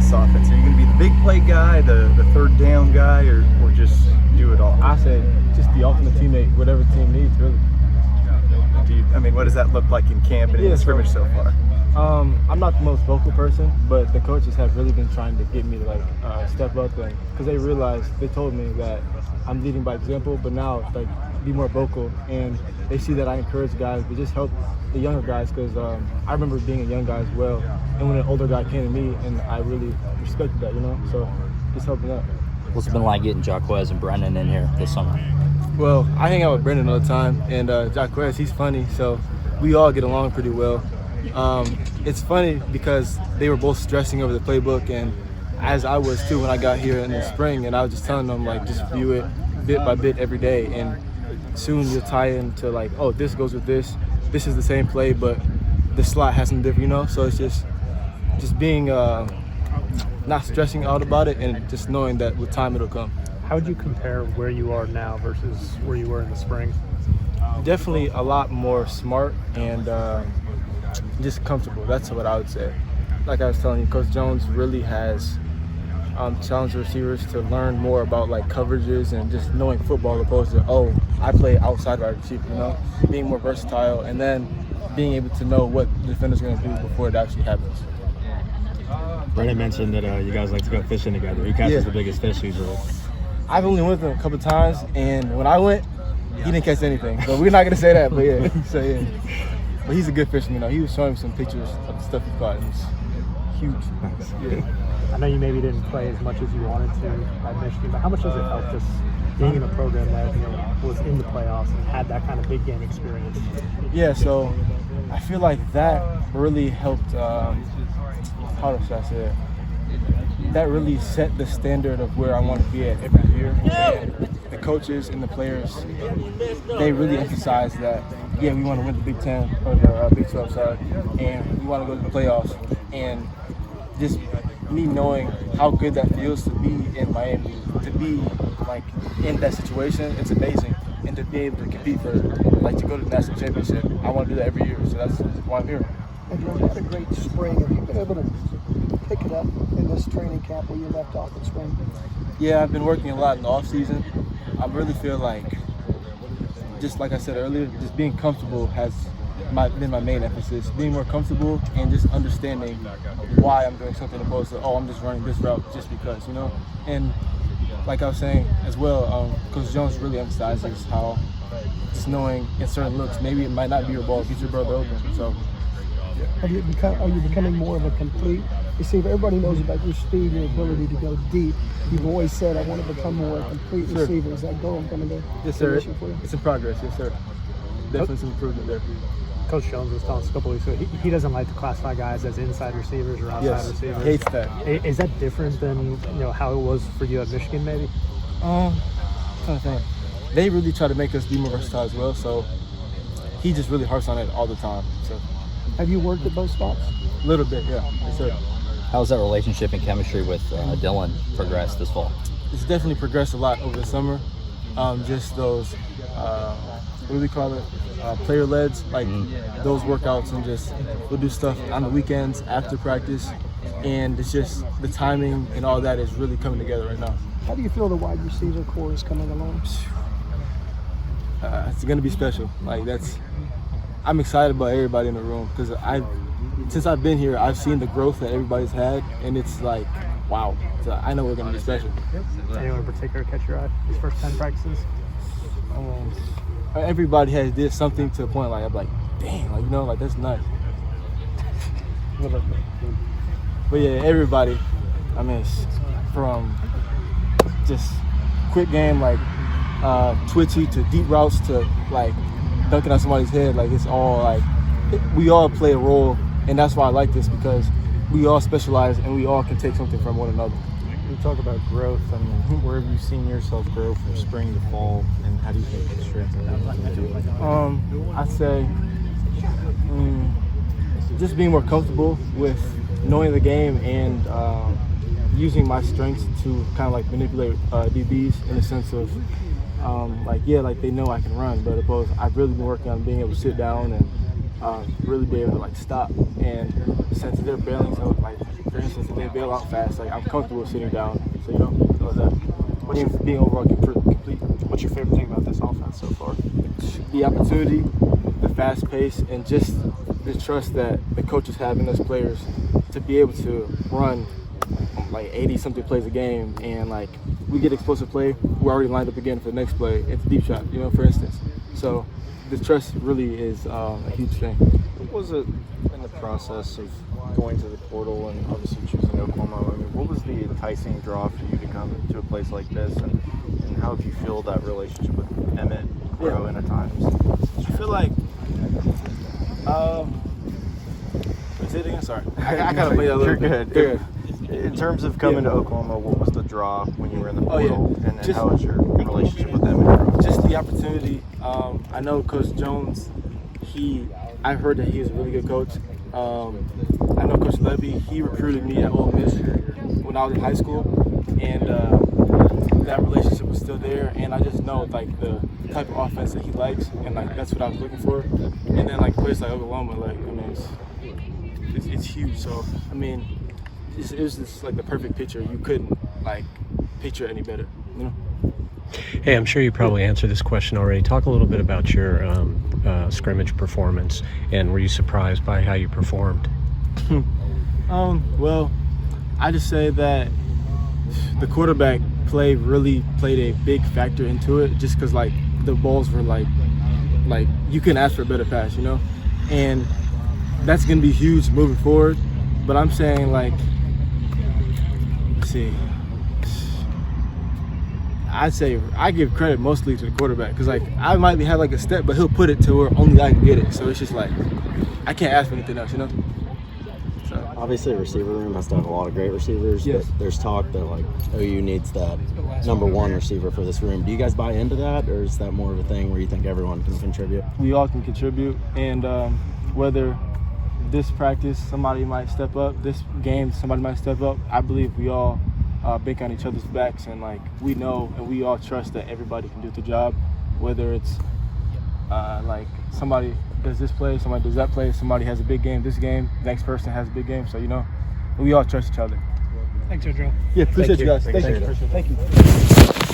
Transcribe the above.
this offense? Are you going to be the big play guy, the third down guy, or just do it all? I say just the ultimate teammate, whatever the team needs, really. What does that look like in camp and in the scrimmage so far? I'm not the most vocal person, but the coaches have really been trying to get me to step up, because they told me that I'm leading by example, but now be more vocal, and they see that I encourage guys to just help the younger guys, because I remember being a young guy as well, and when an older guy came to me, and I really respected that, so just helping out. What's it been like getting Jaquez and Brennan in here this summer? Well, I hang out with Brendan all the time, and Jaquez, he's funny, so we all get along pretty well. It's funny because they were both stressing over the playbook, and as I was too when I got here in the spring, and I was just telling them, just view it bit by bit every day, and soon you'll tie into oh, this goes with this is the same play, but the slot has some different, so it's just being not stressing out about it, and just knowing that with time it'll come. How would you compare where you are now versus where you were in the spring? Definitely a lot more smart and just comfortable. That's what I would say. Like I was telling you, Coach Jones really has challenged receivers to learn more about coverages and just knowing football, opposed to, I play outside wide receiver, being more versatile, and then being able to know what the defender's going to do before it actually happens. Brennan mentioned that you guys like to go fishing together. Who catches the biggest fish usually? I've only went with him a couple times, and when I went, he didn't catch anything. But we're not going to say that, but yeah. But he's a good fisherman. He was showing me some pictures of the stuff he caught, and it's huge. Yeah. I know you maybe didn't play as much as you wanted to at Michigan, but how much does it help just being in a program that was in the playoffs and had that kind of big game experience? Yeah, so I feel like that really helped. How should I say it? That really set the standard of where I want to be at every year. And the coaches and the players, they really emphasize that, we want to win the Big Ten or the Big 12 side, and we want to go to the playoffs. And just me knowing how good that feels to be in Miami, to be in that situation, it's amazing. And to be able to compete for, to go to the national championship, I want to do that every year. So that's why I'm here. And you had a great spring. Have you been able to pick it up in this training camp where you left off in spring? Yeah, I've been working a lot in the off season. I really feel just like I said earlier, just being comfortable has been my main emphasis. Being more comfortable and just understanding why I'm doing something, opposed to, I'm just running this route just because, And like I was saying as well, Coach Jones really emphasizes how just knowing in certain looks, maybe it might not be your ball, get your brother open. So. Are you becoming more of a complete receiver? Everybody knows about your speed, your ability to go deep. You've always said, I want to become more a complete receiver. Is that goal coming to fruition for you? It's in progress, yes, sir. Definitely some improvement there. Coach Jones was telling us a couple weeks ago, he doesn't like to classify guys as inside receivers or outside receivers. Hates that. Is that different than how it was for you at Michigan, maybe? I'm trying to think. They really try to make us be more versatile as well, so he just really harps on it all the time. So. Have you worked at both spots? A little bit, yeah. Yes, sir. How's that relationship and chemistry with Dylan progressed this fall? It's definitely progressed a lot over the summer. Just those, what do we call it? Player-leds, those workouts, and just we'll do stuff on the weekends after practice, and it's just the timing and all that is really coming together right now. How do you feel the wide receiver core is coming along? It's going to be special. I'm excited about everybody in the room, because since I've been here, I've seen the growth that everybody's had, and it's wow. So I know we're going to be special. Anyone in particular catch your eye these first 10 practices? Everybody has did something to a point I'm dang, that's nice. But yeah, everybody, from just quick game, twitchy, to deep routes, to dunking on somebody's head. It's all we all play a role, and that's why I like this, because we all specialize and we all can take something from one another. You talk about growth. Where have you seen yourself grow from spring to fall, and how do you think you strengthen that? I'd say just being more comfortable with knowing the game and using my strengths to kind of manipulate DBs in the sense of they know I can run, but I've really been working on being able to sit down and really be able to like stop. And since they're bailing, so like for instance, if they bail out fast, like I'm comfortable sitting down. So you know, being overall complete. What's your favorite thing about this offense so far? The opportunity, the fast pace, and just the trust that the coaches have in us players to be able to run like 80-something plays a game, and like we get explosive play, we're already lined up again for the next play. It's a deep shot, you know, for instance. So the trust really is a huge thing. What was it in the process of going to the portal and obviously choosing Oklahoma? I mean, what was the enticing draw for you to come to a place like this, and how have you feel that relationship with Emmett grow in at times? I feel like, say it again, sorry. I gotta play that a little bit. Good. In terms of coming to Oklahoma, what was the draw when you were in the portal, and how was your relationship with Emmett? Just the opportunity. I know Coach Jones, I've heard that he is a really good coach. I know Coach Levy, he recruited me at Ole Miss when I was in high school, and that relationship was still there. And I just know like the type of offense that he likes, and like that's what I was looking for. And then like a place like Oklahoma, like I mean, it's huge. So I mean, it was just like the perfect picture. You couldn't like picture it any better, you know. Hey, I'm sure you probably answered this question already. Talk a little bit about your scrimmage performance, and were you surprised by how you performed? Well, I just say that the quarterback play really played a big factor into it, just because like the balls were like you couldn't ask for a better pass, you know, and that's gonna be huge moving forward. But I'm saying like, let's see. I'd say I give credit mostly to the quarterback, because like I might have like a step, but he'll put it to where only I can get it. So it's just like I can't ask for anything else, you know. So obviously, the receiver room has to have a lot of great receivers. Yes. But there's talk that like OU needs that number one receiver for this room. Do you guys buy into that, or is that more of a thing where you think everyone can contribute? We all can contribute, and whether this practice somebody might step up, this game somebody might step up, I believe we all bank on each other's backs, and like we know and we all trust that everybody can do the job, whether it's like somebody does this play, somebody does that play, somebody has a big game this game, next person has a big game, so you know we all trust each other. Thanks, Andrel. Yeah, appreciate you guys. Thank you. Thank you.